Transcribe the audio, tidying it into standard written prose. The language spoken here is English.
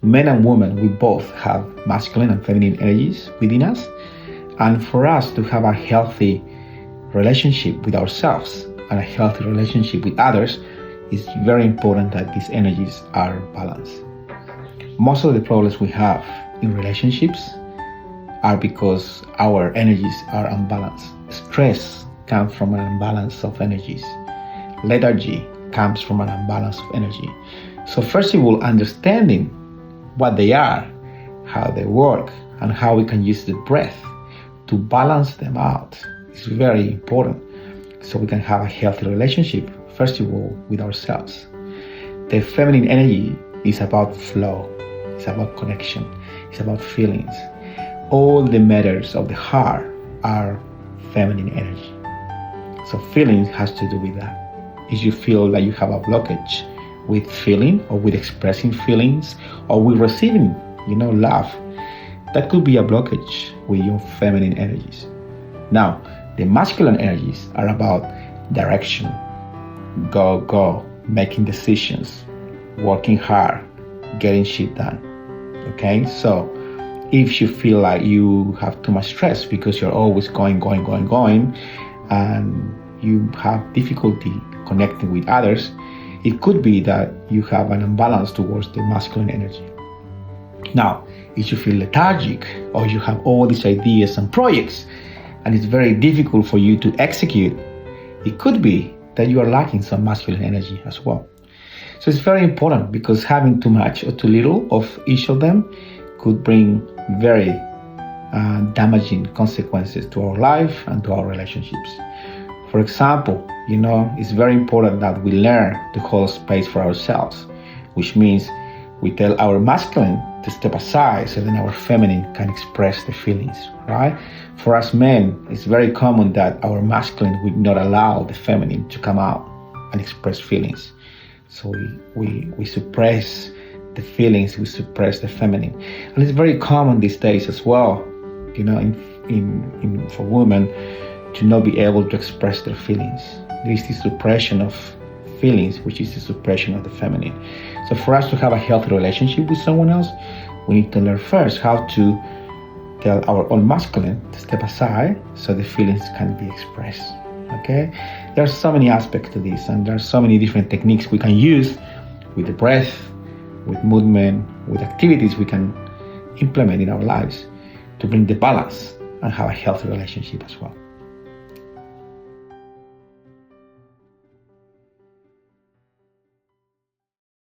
men and women, we both have masculine and feminine energies within us. And for us to have a healthy relationship with ourselves and a healthy relationship with others, it's very important that these energies are balanced. Most of the problems we have in relationships are because our energies are unbalanced. Stress comes from an imbalance of energies. Lethargy comes from an imbalance of energy. So first of all, understanding what they are, how they work, and how we can use the breath to balance them out is very important, so we can have a healthy relationship, first of all, with ourselves. The feminine energy is about flow, it's about connection, it's about feelings. All the matters of the heart are feminine energy. So feelings has to do with that. If you feel that you have a blockage with feeling or with expressing feelings or with receiving, love, that could be a blockage with your feminine energies. Now, the masculine energies are about direction, go, making decisions, working hard, getting shit done. Okay, so if you feel like you have too much stress because you're always going, and you have difficulty connecting with others, it could be that you have an imbalance towards the masculine energy. Now, if you feel lethargic or you have all these ideas and projects and it's very difficult for you to execute, it could be that you are lacking some masculine energy as well. So it's very important, because having too much or too little of each of them could bring very damaging consequences to our life and to our relationships. For example, it's very important that we learn to hold space for ourselves, which means we tell our masculine to step aside so then our feminine can express the feelings, right? For us men, it's very common that our masculine would not allow the feminine to come out and express feelings. So we suppress the feelings, we suppress the feminine. And it's very common these days as well, for women to not be able to express their feelings. There is this suppression of feelings, which is the suppression of the feminine. So for us to have a healthy relationship with someone else, we need to learn first how to tell our own masculine to step aside so the feelings can be expressed. Okay? There are so many aspects to this, and there are so many different techniques we can use with the breath, with movement, with activities we can implement in our lives to bring the balance and have a healthy relationship as well.